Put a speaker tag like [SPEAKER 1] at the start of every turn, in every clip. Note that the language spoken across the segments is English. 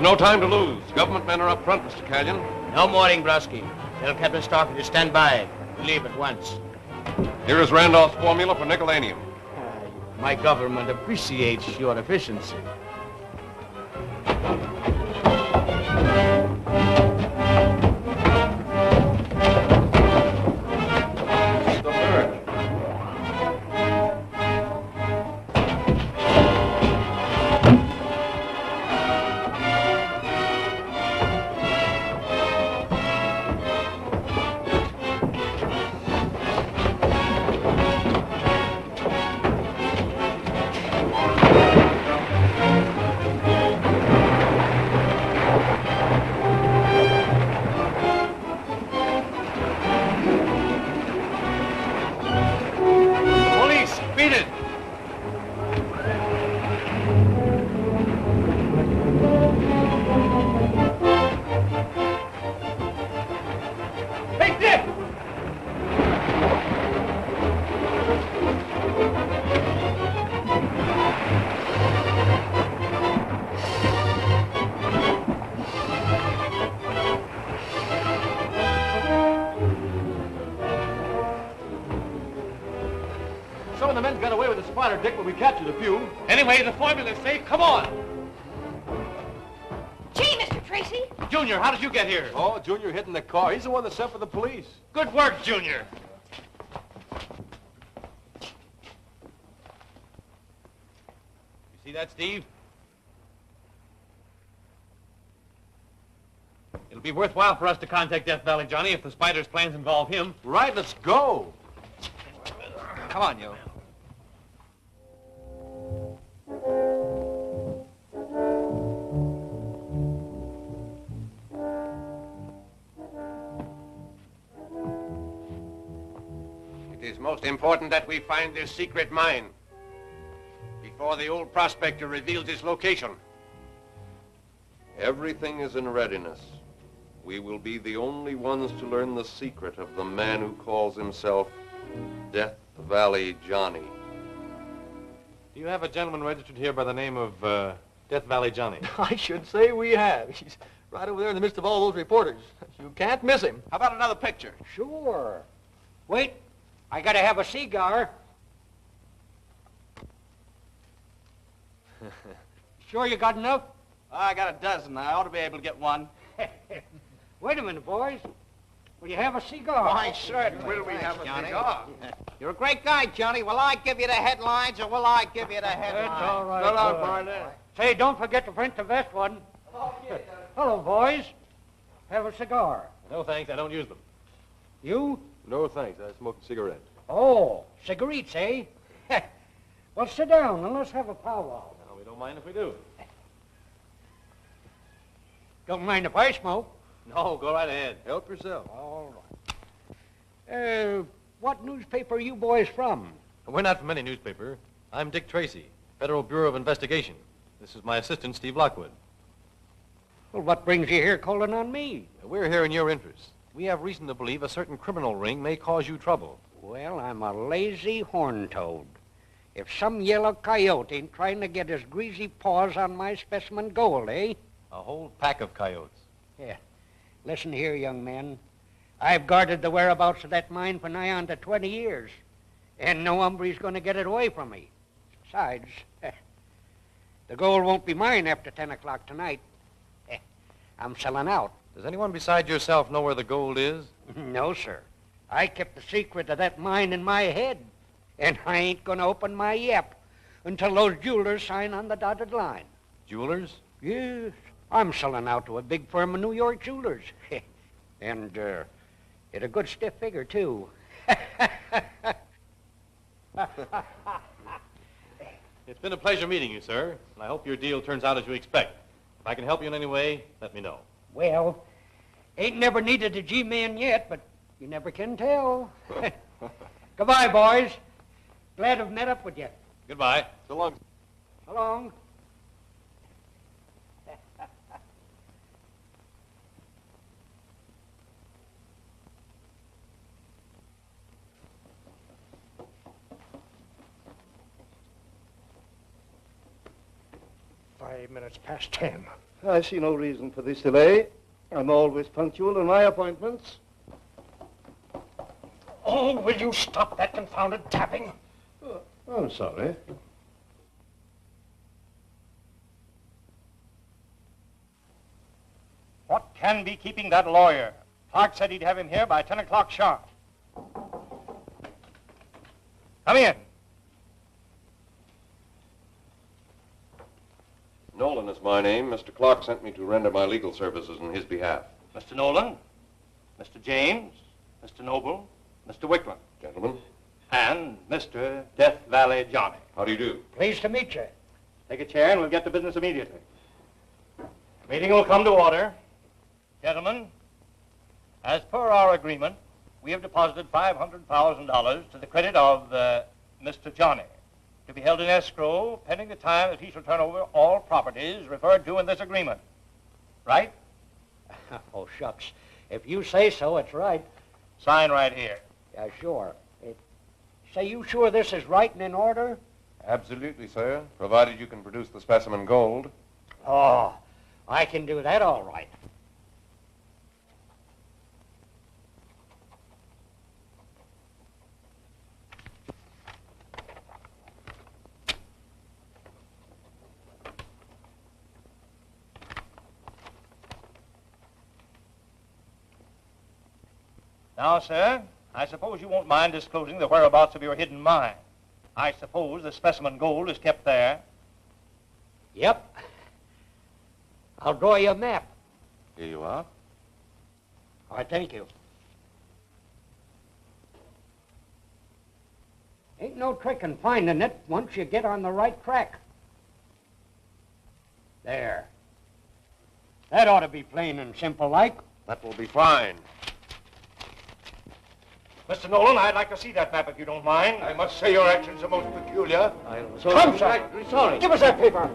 [SPEAKER 1] no time to lose. Government men are up front, Mr. Callion.
[SPEAKER 2] No morning, Brusky. Tell Captain Starkey to stand by. Leave at once.
[SPEAKER 1] Here is Randolph's formula for nickelanium.
[SPEAKER 2] My government appreciates your efficiency.
[SPEAKER 3] Some of the men got away with the spotter, Dick, but we captured a few. Anyway, the formula's safe. Come on.
[SPEAKER 4] Gee, Mr. Tracy.
[SPEAKER 3] Junior, how did you get here? Oh, Junior hid in the car. He's the one that sent for the police. Good work, Junior. You see that, Steve? It'll be worthwhile for us to contact Death Valley Johnny if the Spider's plans involve him. Right, let's go. Come on, you.
[SPEAKER 5] It is most important that we find this secret mine before the old prospector reveals its location.
[SPEAKER 1] Everything is in readiness. We will be the only ones to learn the secret of the man who calls himself Death Valley Johnny.
[SPEAKER 3] Do you have a gentleman registered here by the name of Death Valley Johnny?
[SPEAKER 6] I should say we have. He's right over there in the midst of all those reporters. You can't miss him.
[SPEAKER 3] How about another picture?
[SPEAKER 2] Sure. Wait, I gotta have a cigar. Sure you got enough?
[SPEAKER 3] I got a dozen. I ought to be able to get one.
[SPEAKER 2] Wait a minute, boys. Will you have a cigar?
[SPEAKER 5] Why, certainly. Will we have a cigar?
[SPEAKER 2] You're a great guy, Johnny. Will I give you the headlines, or will I give you the headlines?
[SPEAKER 7] That's all right.
[SPEAKER 5] So long, partner.
[SPEAKER 7] Say, don't forget to print the vest one. Hello, boys. Have a cigar.
[SPEAKER 3] No, thanks. I don't use them.
[SPEAKER 7] You?
[SPEAKER 3] No, thanks. I smoke a cigarette.
[SPEAKER 7] Oh, cigarettes, eh? Well, sit down and let's have a powwow.
[SPEAKER 3] No, we don't mind if we do.
[SPEAKER 7] Don't mind if I smoke.
[SPEAKER 3] No, go right ahead. Help yourself.
[SPEAKER 7] All right. What newspaper are you boys from?
[SPEAKER 3] We're not from any newspaper. I'm Dick Tracy, Federal Bureau of Investigation. This is my assistant, Steve Lockwood.
[SPEAKER 7] Well, what brings you here calling on me?
[SPEAKER 3] We're here in your interest. We have reason to believe a certain criminal ring may cause you trouble.
[SPEAKER 7] Well, I'm a lazy horn toad. If some yellow coyote ain't trying to get his greasy paws on my specimen gold, eh?
[SPEAKER 3] A whole pack of coyotes.
[SPEAKER 7] Yeah. Listen here, young man. I've guarded the whereabouts of that mine for nigh on to 20 years. And no hombre's going to get it away from me. Besides, the gold won't be mine after 10 o'clock tonight. I'm selling out.
[SPEAKER 3] Does anyone besides yourself know where the gold is?
[SPEAKER 7] No, sir. I kept the secret of that mine in my head. And I ain't going to open my yap until those jewelers sign on the dotted line.
[SPEAKER 3] Jewelers?
[SPEAKER 7] Yes. I'm selling out to a big firm of New York jewelers. And, at a good stiff figure, too.
[SPEAKER 3] It's been a pleasure meeting you, sir, and I hope your deal turns out as you expect. If I can help you in any way, let me know.
[SPEAKER 7] Well, ain't never needed a G-man yet, but you never can tell. Goodbye, boys. Glad to have met up with you.
[SPEAKER 3] Goodbye. So long.
[SPEAKER 7] So long.
[SPEAKER 8] Five minutes past 10.
[SPEAKER 4] I see no reason for this delay. I'm always punctual in my appointments.
[SPEAKER 7] Oh, will you stop that confounded tapping?
[SPEAKER 4] I'm sorry.
[SPEAKER 7] What can be keeping that lawyer? Clark said he'd have him here by 10 o'clock sharp. Come in.
[SPEAKER 1] Nolan is my name. Mr. Clark sent me to render my legal services in his behalf.
[SPEAKER 7] Mr. Nolan, Mr. James, Mr. Noble, Mr. Wickland.
[SPEAKER 1] Gentlemen,
[SPEAKER 7] And Mr. Death Valley Johnny.
[SPEAKER 1] how do you do?
[SPEAKER 7] Pleased to meet you. Take a chair and we'll get to business immediately. Meeting will come to order. Gentlemen, as per our agreement, we have deposited $500,000 to the credit of Mr. Johnny, to be held in escrow pending the time that he shall turn over all properties referred to in this agreement. Right?
[SPEAKER 8] Oh, shucks. If you say so, it's right.
[SPEAKER 7] Sign right here.
[SPEAKER 8] Yeah, sure. Say, you sure this is right and in order?
[SPEAKER 1] Absolutely, sir, provided you can produce the specimen gold.
[SPEAKER 8] Oh, I can do that all right.
[SPEAKER 7] Now, sir, I suppose you won't mind disclosing the whereabouts of your hidden mine. I suppose the specimen gold is kept there.
[SPEAKER 8] Yep. I'll draw you a map.
[SPEAKER 1] Here you are.
[SPEAKER 8] All right, thank you. Ain't no trick in finding it once you get on the right track. There. That ought to be plain and simple like.
[SPEAKER 1] That will be fine.
[SPEAKER 7] Mr. Nolan, I'd like to see that map if you don't mind.
[SPEAKER 5] I must say your actions are most peculiar.
[SPEAKER 8] Come, sir. Sorry. Give us that paper.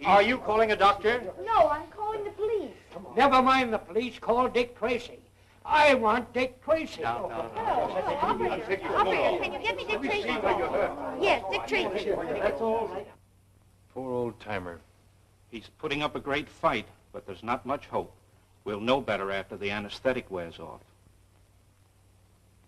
[SPEAKER 7] Are you calling a doctor?
[SPEAKER 9] No, I'm calling the police.
[SPEAKER 8] Never mind the police. Call Dick Tracy. I want Dick Tracy.
[SPEAKER 9] Operator, can you get me Dick Tracy? Yes, Dick Tracy.
[SPEAKER 8] That's all right.
[SPEAKER 10] Poor old-timer. He's putting up a great fight, but there's not much hope. We'll know better after the anesthetic wears off.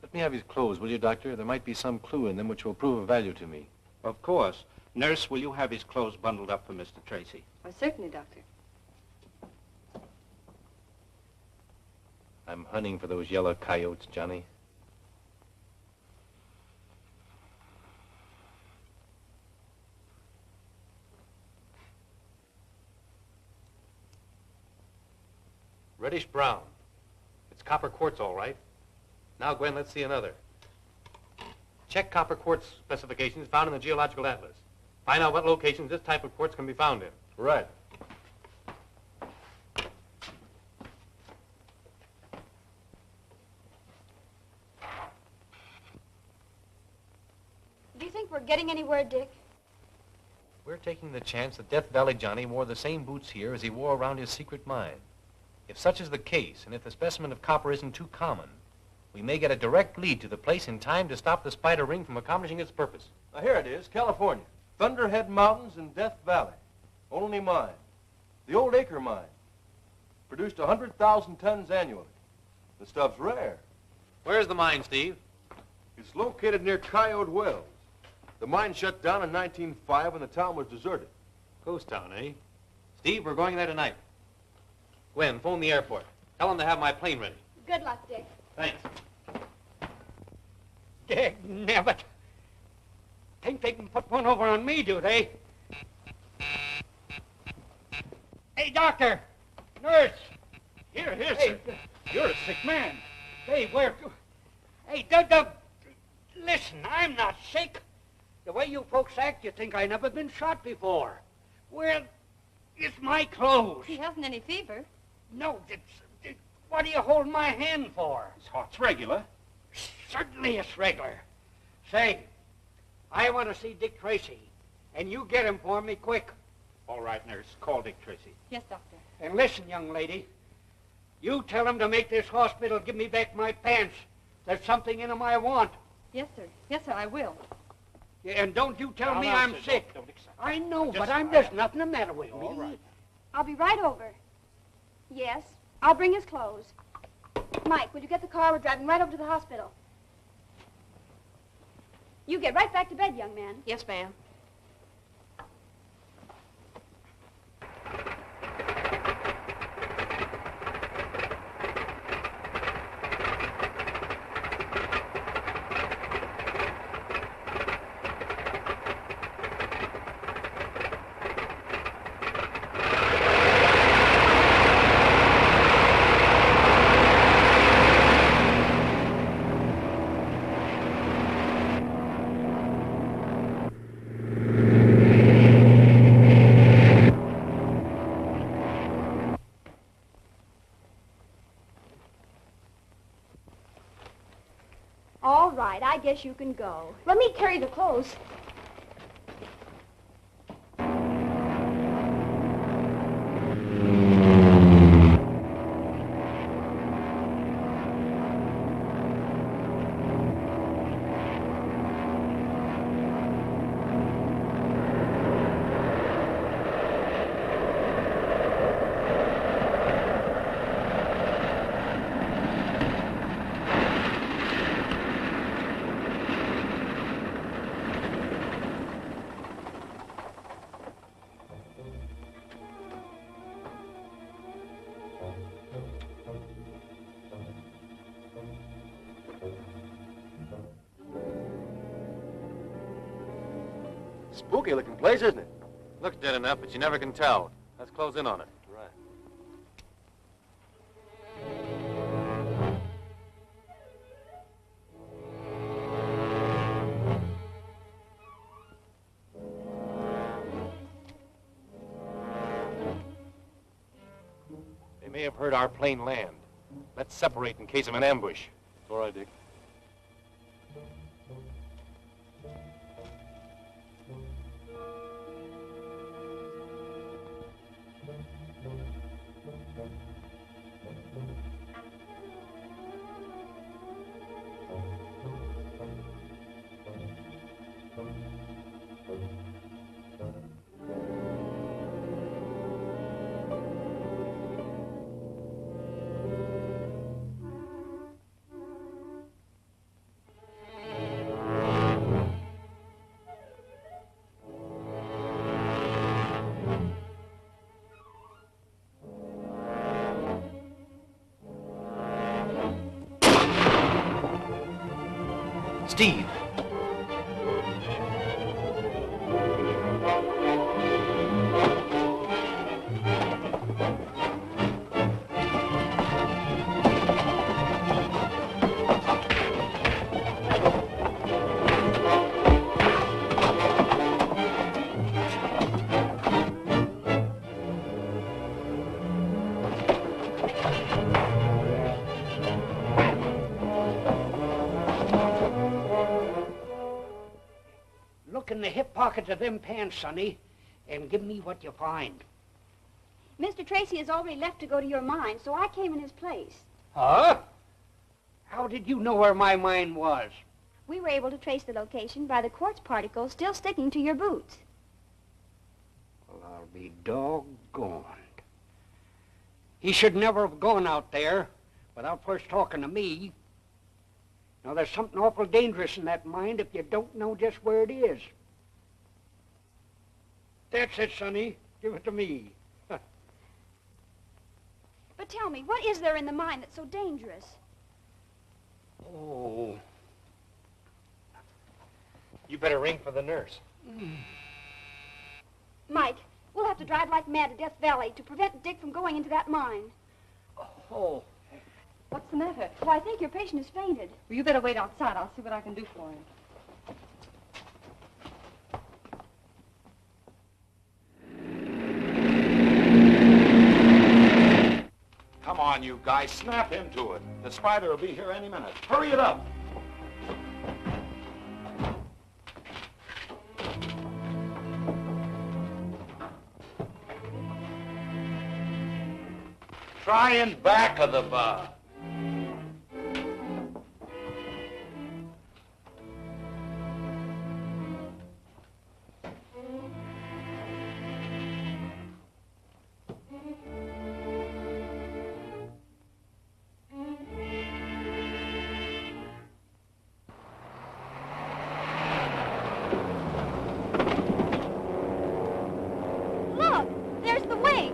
[SPEAKER 3] Let me have his clothes, will you, Doctor? There might be some clue in them which will prove of value to me.
[SPEAKER 10] Of course. Nurse, will you have his clothes bundled up for Mr. Tracy?
[SPEAKER 9] Oh, certainly, Doctor.
[SPEAKER 3] I'm hunting for those yellow coyotes, Johnny. Reddish brown. It's copper quartz, all right. Now, Gwen, let's see another. Check copper quartz specifications found in the Geological Atlas. Find out what locations this type of quartz can be found in. Right.
[SPEAKER 9] Do you think we're getting anywhere, Dick?
[SPEAKER 3] We're taking the chance that Death Valley Johnny wore the same boots here as he wore around his secret mine. If such is the case, and if the specimen of copper isn't too common, we may get a direct lead to the place in time to stop the spider ring from accomplishing its purpose.
[SPEAKER 6] Now, here it is, California. Thunderhead Mountains in Death Valley. Only mine. The old Acre mine. Produced 100,000 tons annually. The stuff's rare.
[SPEAKER 3] Where's the mine, Steve?
[SPEAKER 6] It's located near Coyote Wells. The mine shut down in 1905 when the town was deserted.
[SPEAKER 3] Ghost town, eh? Steve, we're going there tonight. Gwen, phone the airport. Tell them to have my plane ready.
[SPEAKER 9] Good luck, Dick.
[SPEAKER 3] Thanks.
[SPEAKER 8] Dagnabbit. Think they can put one over on me, do they? Hey, doctor! Nurse!
[SPEAKER 7] Here,
[SPEAKER 8] Hey,
[SPEAKER 7] sir. You're a sick man.
[SPEAKER 8] Hey, where... Hey, listen, I'm not sick. The way you folks act, you think I never been shot before. Where is my clothes?
[SPEAKER 9] He hasn't any fever.
[SPEAKER 8] No, what do you hold my hand for?
[SPEAKER 10] His heart's regular.
[SPEAKER 8] Certainly it's regular. Say, I want to see Dick Tracy, and you get him for me quick.
[SPEAKER 10] All right, nurse. Call Dick Tracy.
[SPEAKER 9] Yes, Doctor.
[SPEAKER 8] And listen, young lady, you tell him to make this hospital give me back my pants. There's something in them I want.
[SPEAKER 9] Yes, sir. Yes, sir, I will.
[SPEAKER 8] Yeah, and don't you tell
[SPEAKER 10] No,
[SPEAKER 8] me
[SPEAKER 10] no,
[SPEAKER 8] I'm
[SPEAKER 10] sir,
[SPEAKER 8] sick.
[SPEAKER 10] don't accept it.
[SPEAKER 8] I know,
[SPEAKER 10] Just
[SPEAKER 8] but there's nothing the matter with me.
[SPEAKER 10] All right.
[SPEAKER 9] I'll be right over. Yes, I'll bring his clothes. Mike, will you get the car? We're driving right over to the hospital. You get right back to bed, young man.
[SPEAKER 11] Yes, ma'am.
[SPEAKER 9] All right, I guess you can go. Let me carry the clothes.
[SPEAKER 6] Spooky looking place, isn't it?
[SPEAKER 3] Looks dead enough, but you never can tell. Let's close in on it.
[SPEAKER 6] Right.
[SPEAKER 3] They may have heard our plane land. Let's separate in case of an ambush.
[SPEAKER 6] All right, Dick.
[SPEAKER 3] Steve!
[SPEAKER 8] Look in the hip pockets of them pants, Sonny, and give me what you find.
[SPEAKER 9] Mr. Tracy has already left to go to your mine, so I came in his place.
[SPEAKER 8] Huh? How did you know where my mine was?
[SPEAKER 9] We were able to trace the location by the quartz particles still sticking to your boots.
[SPEAKER 8] Well, I'll be doggone. He should never have gone out there without first talking to me. Now, there's something awful dangerous in that mine if you don't know just where it is. That's it, Sonny. Give it to me.
[SPEAKER 9] But tell me, what is there in the mine that's so dangerous?
[SPEAKER 8] Oh.
[SPEAKER 3] You better ring for the nurse.
[SPEAKER 9] Mike, we'll have to drive like mad to Death Valley to prevent Dick from going into that mine.
[SPEAKER 8] Oh.
[SPEAKER 9] What's the matter? Well, I think your patient has fainted.
[SPEAKER 11] Well, you better wait outside. I'll see what I can do for him.
[SPEAKER 10] Come on, you guys. Snap into it. The spider will be here any minute. Hurry it up. trying back of the bar.
[SPEAKER 9] Look, there's the wing.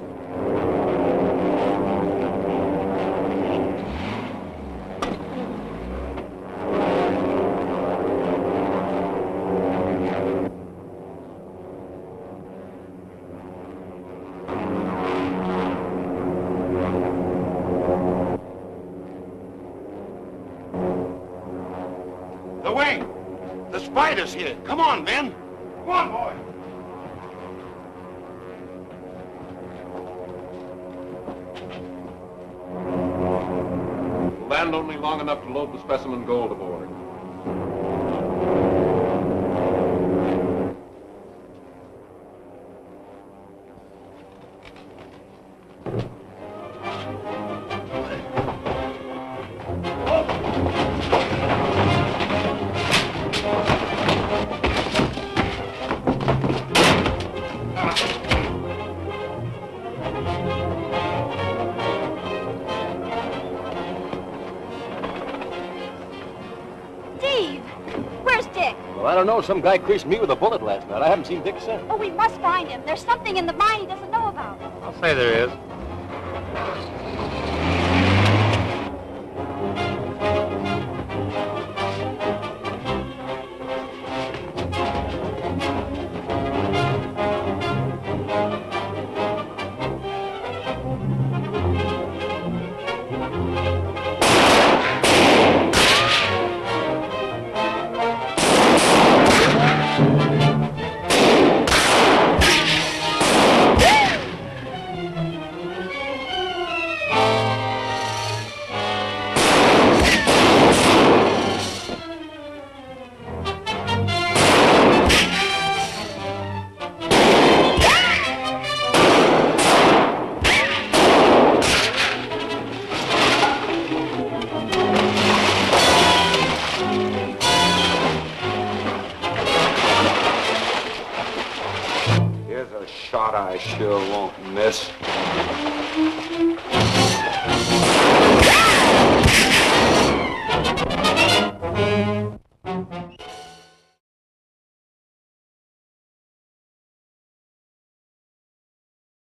[SPEAKER 10] The wing! The spider's here. Come on, men. Come on, boy.
[SPEAKER 1] Land only long enough to load the specimen gold aboard.
[SPEAKER 9] Steve, where's Dick?
[SPEAKER 6] Well, I don't know. Some guy creased me with a bullet last night. I haven't seen Dick since.
[SPEAKER 9] Oh, we must find him. There's something in the mine he doesn't know about.
[SPEAKER 3] I'll say there is.
[SPEAKER 10] Here's a shot I sure won't miss.